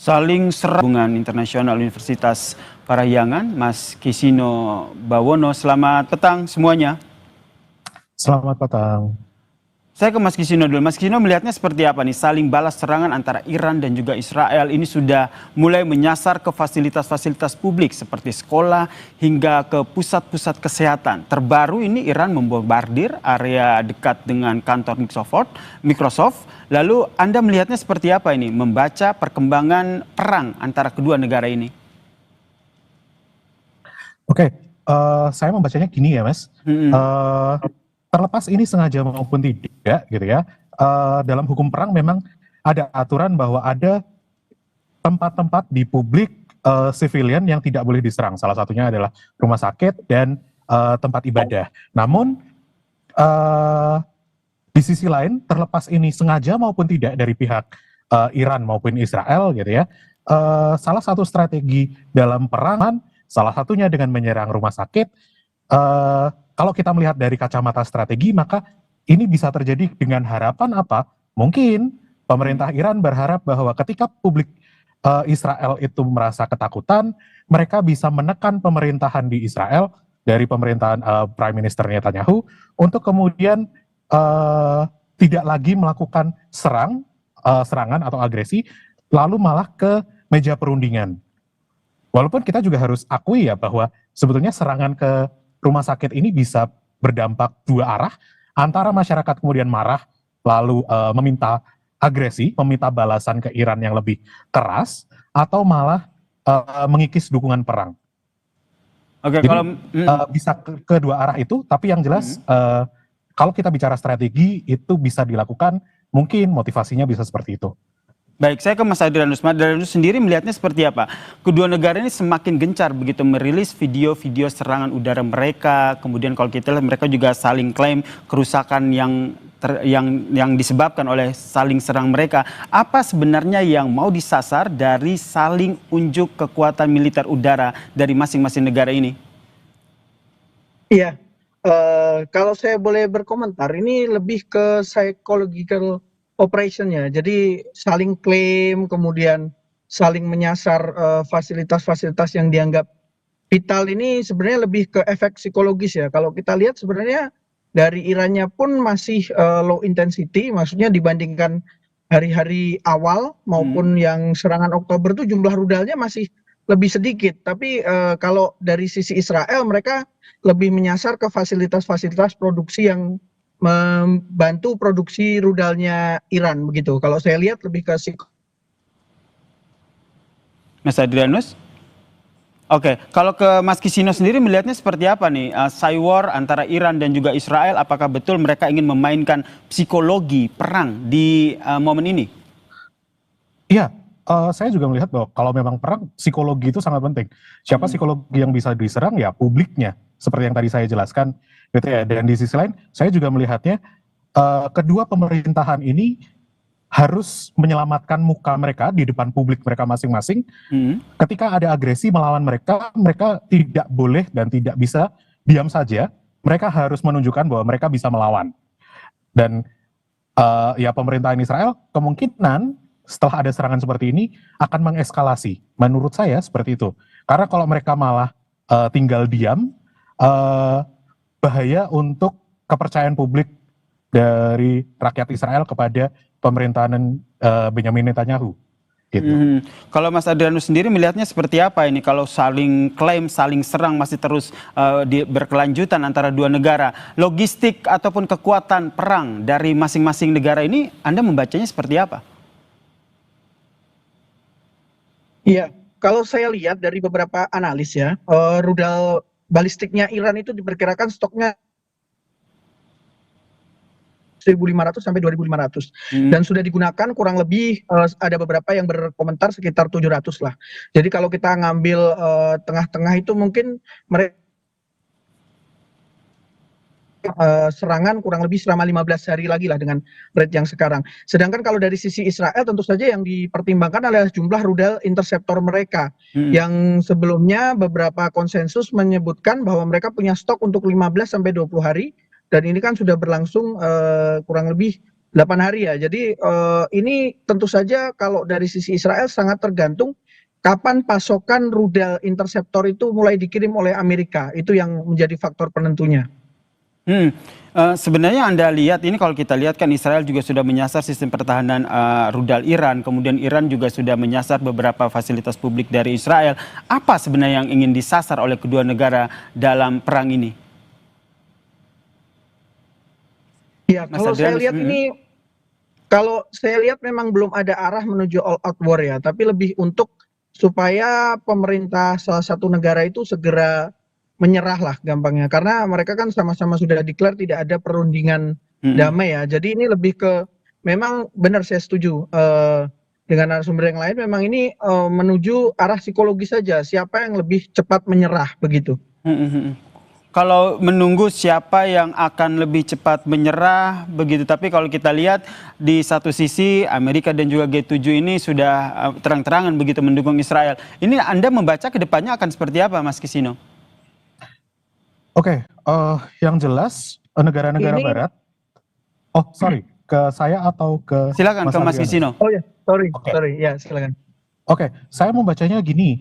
Saling serang Hubungan Internasional Universitas Parahyangan, Mas Kisino Bawono. Selamat petang semuanya. Selamat petang. Saya ke Mas Kisino dulu. Mas Kisino melihatnya seperti apa nih? Saling balas serangan antara Iran dan juga Israel ini sudah mulai menyasar ke fasilitas-fasilitas publik seperti sekolah hingga ke pusat-pusat kesehatan. Terbaru ini Iran membombardir area dekat dengan kantor Microsoft. Lalu Anda melihatnya seperti apa ini? Membaca perkembangan perang antara kedua negara ini. Oke, saya membacanya gini ya, Mas. Terlepas ini sengaja maupun tidak, gitu ya. Dalam hukum perang memang ada aturan bahwa ada tempat-tempat di publik civilian yang tidak boleh diserang. Salah satunya adalah rumah sakit dan tempat ibadah. Namun di sisi lain, terlepas ini sengaja maupun tidak dari pihak Iran maupun Israel, gitu ya. Salah satu strategi dalam perang, salah satunya dengan menyerang rumah sakit. Kalau kita melihat dari kacamata strategi, maka ini bisa terjadi dengan harapan apa? Mungkin pemerintah Iran berharap bahwa ketika publik Israel itu merasa ketakutan, mereka bisa menekan pemerintahan di Israel dari pemerintahan Prime Minister Netanyahu untuk kemudian tidak lagi melakukan serangan atau agresi, lalu malah ke meja perundingan. Walaupun kita juga harus akui ya bahwa sebetulnya serangan ke rumah sakit ini bisa berdampak dua arah, antara masyarakat kemudian marah lalu meminta agresi, meminta balasan ke Iran yang lebih keras, atau malah mengikis dukungan perang. Oke, jadi kalau bisa kedua arah itu, tapi yang jelas kalau kita bicara strategi itu bisa dilakukan, mungkin motivasinya bisa seperti itu. Baik, saya ke Mas Adrianus. Mas Adrianus sendiri melihatnya seperti apa? Kedua negara ini semakin gencar begitu merilis video-video serangan udara mereka. Kemudian kalau kita lihat mereka juga saling klaim kerusakan yang disebabkan oleh saling serang mereka. Apa sebenarnya yang mau disasar dari saling unjuk kekuatan militer udara dari masing-masing negara ini? Iya, kalau saya boleh berkomentar, ini lebih ke psychological operation-nya. Jadi saling klaim, kemudian saling menyasar fasilitas-fasilitas yang dianggap vital, ini sebenarnya lebih ke efek psikologis ya. Kalau kita lihat sebenarnya dari Irannya pun masih low intensity, maksudnya dibandingkan hari-hari awal maupun yang serangan Oktober itu jumlah rudalnya masih lebih sedikit. Tapi kalau dari sisi Israel, mereka lebih menyasar ke fasilitas-fasilitas produksi yang membantu produksi rudalnya Iran begitu. Kalau saya lihat lebih ke Mas Adrianus? Oke, kalau ke Mas Kisino sendiri melihatnya seperti apa nih? Cywar antara Iran dan juga Israel, apakah betul mereka ingin memainkan psikologi perang di momen ini? Iya, saya juga melihat bahwa kalau memang perang, psikologi itu sangat penting. Siapa psikologi yang bisa diserang? Ya publiknya, seperti yang tadi saya jelaskan, gitu ya. Dan di sisi lain, saya juga melihatnya kedua pemerintahan ini harus menyelamatkan muka mereka di depan publik mereka masing-masing. Ketika ada agresi melawan mereka, mereka tidak boleh dan tidak bisa diam saja. Mereka harus menunjukkan bahwa mereka bisa melawan. Dan ya pemerintahan Israel kemungkinan setelah ada serangan seperti ini akan mengeskalasi. Menurut saya seperti itu. Karena kalau mereka malah tinggal diam, bahaya untuk kepercayaan publik dari rakyat Israel kepada pemerintahan Benyamin Netanyahu. Gitu. Kalau Mas Adrianus sendiri melihatnya seperti apa ini? Kalau saling klaim, saling serang masih terus berkelanjutan antara dua negara. Logistik ataupun kekuatan perang dari masing-masing negara ini, Anda membacanya seperti apa? Iya, kalau saya lihat dari beberapa analis ya, rudal balistiknya Iran itu diperkirakan stoknya 1.500 sampai 2.500 dan sudah digunakan kurang lebih ada beberapa yang berkomentar sekitar 700 lah. Jadi kalau kita ngambil tengah-tengah itu mungkin mereka serangan kurang lebih selama 15 hari lagi lah dengan rate yang sekarang. Sedangkan kalau dari sisi Israel tentu saja yang dipertimbangkan adalah jumlah rudal interceptor mereka yang sebelumnya beberapa konsensus menyebutkan bahwa mereka punya stok untuk 15 sampai 20 hari dan ini kan sudah berlangsung kurang lebih 8 hari ya. Jadi ini tentu saja kalau dari sisi Israel sangat tergantung kapan pasokan rudal interceptor itu mulai dikirim oleh Amerika. Itu yang menjadi faktor penentunya. Sebenarnya Anda lihat ini, kalau kita lihat kan Israel juga sudah menyasar sistem pertahanan rudal Iran, kemudian Iran juga sudah menyasar beberapa fasilitas publik dari Israel. Apa sebenarnya yang ingin disasar oleh kedua negara dalam perang ini? Ya, Mas kalau saya Adrianus, lihat ini, kalau saya lihat memang belum ada arah menuju all out war ya, tapi lebih untuk supaya pemerintah salah satu negara itu segera menyerah lah gampangnya. Karena mereka kan sama-sama sudah declare tidak ada perundingan damai ya. Jadi ini lebih ke, memang benar saya setuju dengan narasumber yang lain, memang ini menuju arah psikologis saja. Siapa yang lebih cepat menyerah begitu. Kalau menunggu siapa yang akan lebih cepat menyerah begitu, tapi kalau kita lihat di satu sisi Amerika dan juga G7 ini sudah terang-terangan begitu mendukung Israel. Ini Anda membaca ke depannya akan seperti apa, Mas Kisino? Oke, yang jelas negara-negara Ini- Barat. Oh, sorry, ke saya atau ke Silakan ke Mas Adrianus? Kisino. Oh ya, sorry, Oke. sorry, ya silakan. Oke, saya membacanya gini,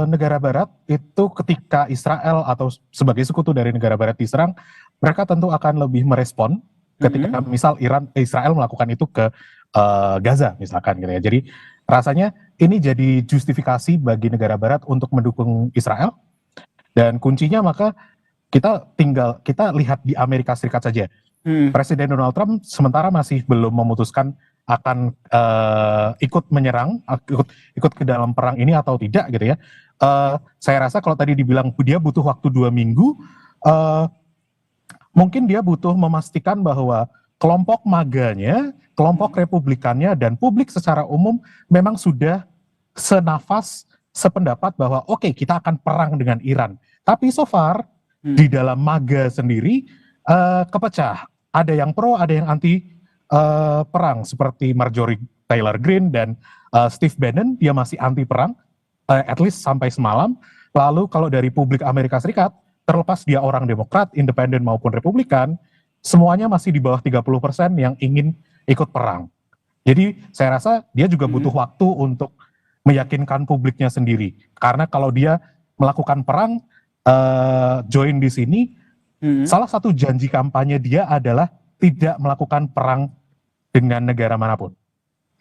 negara Barat itu ketika Israel atau sebagai sekutu dari negara Barat diserang, mereka tentu akan lebih merespon ketika misal Israel melakukan itu ke Gaza misalkan gitu ya. Jadi rasanya ini jadi justifikasi bagi negara Barat untuk mendukung Israel, dan kuncinya maka kita lihat di Amerika Serikat saja. Presiden Donald Trump sementara masih belum memutuskan akan ikut menyerang, ikut ke dalam perang ini atau tidak gitu ya. Saya rasa kalau tadi dibilang dia butuh waktu 2 minggu, mungkin dia butuh memastikan bahwa kelompok maganya, kelompok republikannya, dan publik secara umum memang sudah senafas, sependapat bahwa oke, kita akan perang dengan Iran. Tapi so far di dalam MAGA sendiri kepecah. Ada yang pro, ada yang anti perang, seperti Marjorie Taylor Greene dan Steve Bannon, dia masih anti perang, at least sampai semalam. Lalu kalau dari publik Amerika Serikat, terlepas dia orang Demokrat, Independen maupun Republikan, semuanya masih di bawah 30% yang ingin ikut perang. Jadi saya rasa dia juga butuh waktu untuk meyakinkan publiknya sendiri. Karena kalau dia melakukan perang, join di sini, salah satu janji kampanye dia adalah tidak melakukan perang dengan negara manapun.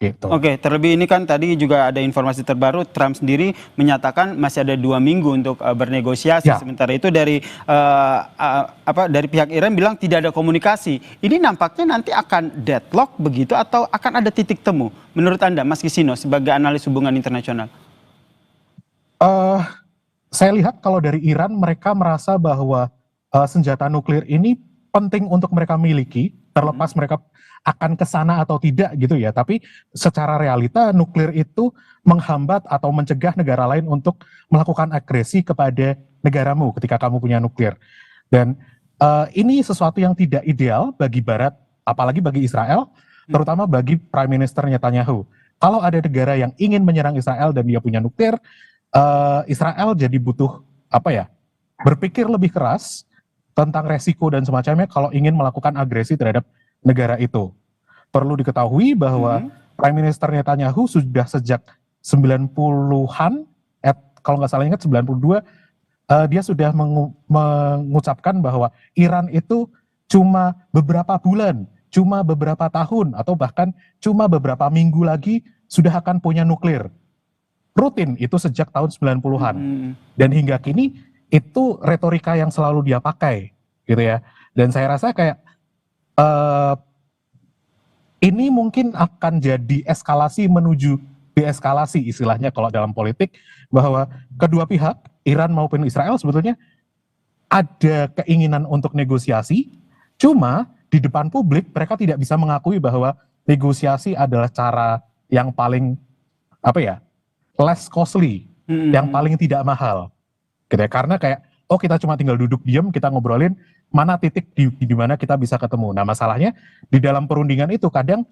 Gitu. Oke, terlebih ini kan tadi juga ada informasi terbaru, Trump sendiri menyatakan masih ada 2 minggu untuk bernegosiasi. Ya. Sementara itu dari pihak Iran bilang tidak ada komunikasi. Ini nampaknya nanti akan deadlock begitu atau akan ada titik temu? Menurut Anda, Mas Kisino, sebagai analis hubungan internasional? Saya lihat kalau dari Iran, mereka merasa bahwa senjata nuklir ini penting untuk mereka miliki, terlepas mereka akan ke sana atau tidak gitu ya. Tapi secara realita nuklir itu menghambat atau mencegah negara lain untuk melakukan agresi kepada negaramu ketika kamu punya nuklir. Dan ini sesuatu yang tidak ideal bagi Barat, apalagi bagi Israel, terutama bagi Prime Minister Netanyahu. Kalau ada negara yang ingin menyerang Israel dan dia punya nuklir, Israel jadi butuh berpikir lebih keras tentang resiko dan semacamnya kalau ingin melakukan agresi terhadap negara itu. Perlu diketahui bahwa Prime Minister Netanyahu sudah sejak 90-an, kalau nggak salah ingat 92, dia sudah mengucapkan bahwa Iran itu cuma beberapa bulan, cuma beberapa tahun, atau bahkan cuma beberapa minggu lagi sudah akan punya nuklir. Rutin itu sejak tahun 90-an. Dan hingga kini itu retorika yang selalu dia pakai gitu ya. Dan saya rasa kayak ini mungkin akan jadi eskalasi menuju deeskalasi istilahnya kalau dalam politik, bahwa kedua pihak Iran maupun Israel sebetulnya ada keinginan untuk negosiasi, cuma di depan publik mereka tidak bisa mengakui bahwa negosiasi adalah cara yang paling less costly, yang paling tidak mahal gitu ya. Karena kayak kita cuma tinggal duduk diam, kita ngobrolin mana titik di mana kita bisa ketemu. Nah, masalahnya di dalam perundingan itu kadang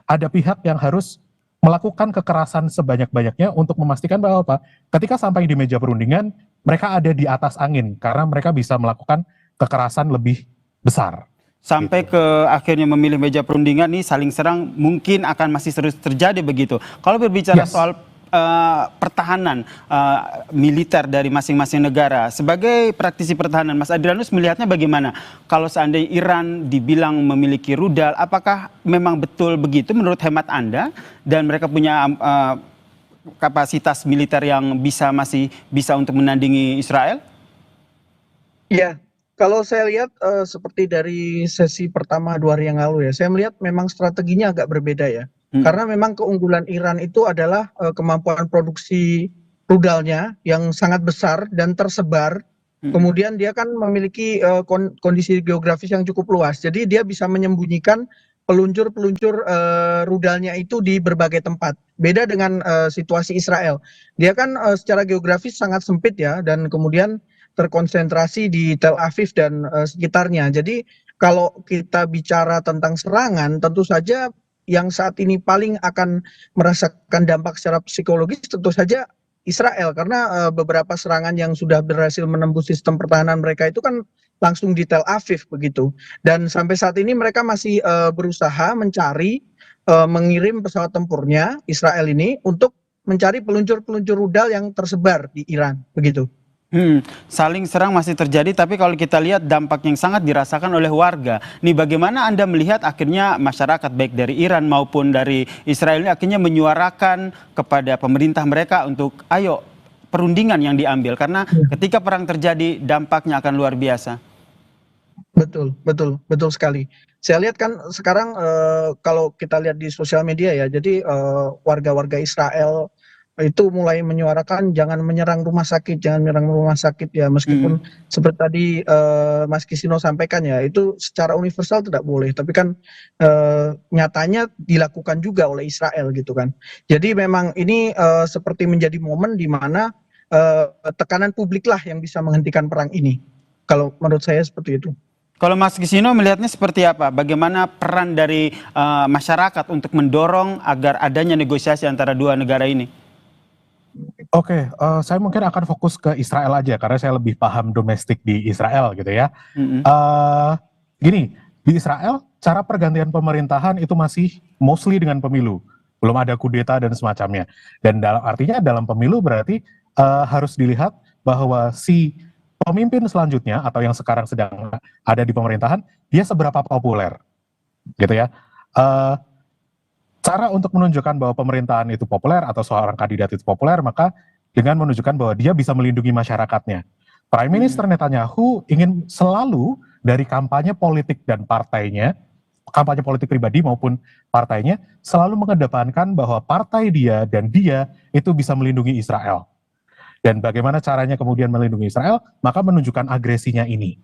ada pihak yang harus melakukan kekerasan sebanyak-banyaknya untuk memastikan bahwa ketika sampai di meja perundingan mereka ada di atas angin karena mereka bisa melakukan kekerasan lebih besar. Sampai ke akhirnya memilih meja perundingan nih saling serang mungkin akan masih terus terjadi begitu. Kalau berbicara Yes. soal pertahanan militer dari masing-masing negara, sebagai praktisi pertahanan, Mas Adrianus melihatnya bagaimana? Kalau seandainya Iran dibilang memiliki rudal, apakah memang betul begitu menurut hemat Anda? Dan mereka punya kapasitas militer yang masih bisa untuk menandingi Israel? Ya, kalau saya lihat seperti dari sesi pertama 2 hari yang lalu ya, saya melihat memang strateginya agak berbeda ya. Karena memang keunggulan Iran itu adalah kemampuan produksi rudalnya yang sangat besar dan tersebar. Kemudian dia kan memiliki kondisi geografis yang cukup luas. Jadi dia bisa menyembunyikan peluncur-peluncur rudalnya itu di berbagai tempat. Beda dengan situasi Israel. Dia kan secara geografis sangat sempit ya, dan kemudian terkonsentrasi di Tel Aviv dan sekitarnya. Jadi kalau kita bicara tentang serangan, tentu saja yang saat ini paling akan merasakan dampak secara psikologis tentu saja Israel, karena beberapa serangan yang sudah berhasil menembus sistem pertahanan mereka itu kan langsung di Tel Aviv begitu. Dan sampai saat ini mereka masih berusaha mencari mengirim pesawat tempurnya Israel ini untuk mencari peluncur-peluncur rudal yang tersebar di Iran begitu. Saling serang masih terjadi, tapi kalau kita lihat dampak yang sangat dirasakan oleh warga. Nih bagaimana Anda melihat akhirnya masyarakat baik dari Iran maupun dari Israel ini akhirnya menyuarakan kepada pemerintah mereka untuk ayo perundingan yang diambil. Karena ketika perang terjadi dampaknya akan luar biasa. Betul sekali. Saya lihat kan sekarang kalau kita lihat di sosial media ya, jadi warga-warga Israel itu mulai menyuarakan jangan menyerang rumah sakit ya, meskipun seperti tadi Mas Kisino sampaikan ya, itu secara universal tidak boleh, tapi kan nyatanya dilakukan juga oleh Israel gitu kan. Jadi memang ini seperti menjadi momen di mana tekanan publik lah yang bisa menghentikan perang ini. Kalau menurut saya seperti itu. Kalau Mas Kisino melihatnya seperti apa? Bagaimana peran dari masyarakat untuk mendorong agar adanya negosiasi antara dua negara ini? Oke, saya mungkin akan fokus ke Israel aja karena saya lebih paham domestik di Israel gitu ya. Gini, di Israel cara pergantian pemerintahan itu masih mostly dengan pemilu, belum ada kudeta dan semacamnya. Dan artinya dalam pemilu berarti harus dilihat bahwa si pemimpin selanjutnya atau yang sekarang sedang ada di pemerintahan dia seberapa populer, gitu ya. Cara untuk menunjukkan bahwa pemerintahan itu populer atau seorang kandidat itu populer, maka dengan menunjukkan bahwa dia bisa melindungi masyarakatnya. Prime Minister Netanyahu ingin selalu dari kampanye politik dan partainya, kampanye politik pribadi maupun partainya, selalu mengedepankan bahwa partai dia dan dia itu bisa melindungi Israel. Dan bagaimana caranya kemudian melindungi Israel, maka menunjukkan agresinya ini.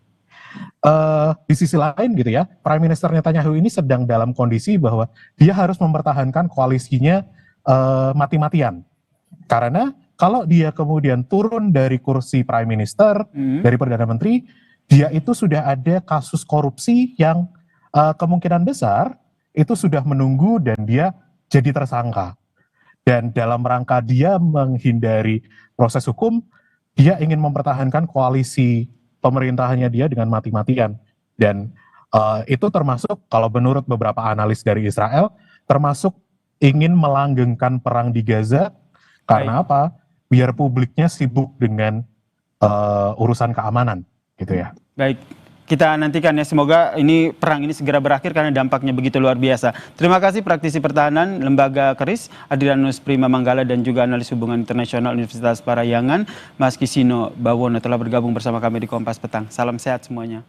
Di sisi lain gitu ya, Prime Minister Netanyahu ini sedang dalam kondisi bahwa dia harus mempertahankan koalisinya mati-matian. Karena kalau dia kemudian turun dari kursi Prime Minister, dari Perdana Menteri, dia itu sudah ada kasus korupsi yang kemungkinan besar itu sudah menunggu dan dia jadi tersangka. Dan dalam rangka dia menghindari proses hukum, dia ingin mempertahankan koalisi pemerintahannya dia dengan mati-matian. Dan itu termasuk kalau menurut beberapa analis dari Israel, termasuk ingin melanggengkan perang di Gaza. Karena apa? Biar publiknya sibuk dengan urusan keamanan gitu ya. Baik, kita nantikan ya, semoga ini perang ini segera berakhir karena dampaknya begitu luar biasa. Terima kasih praktisi pertahanan Lembaga Keris Adrianus Prima Manggala dan juga analis hubungan internasional Universitas Parayangan Mas Kisino Bawono telah bergabung bersama kami di Kompas Petang. Salam sehat semuanya.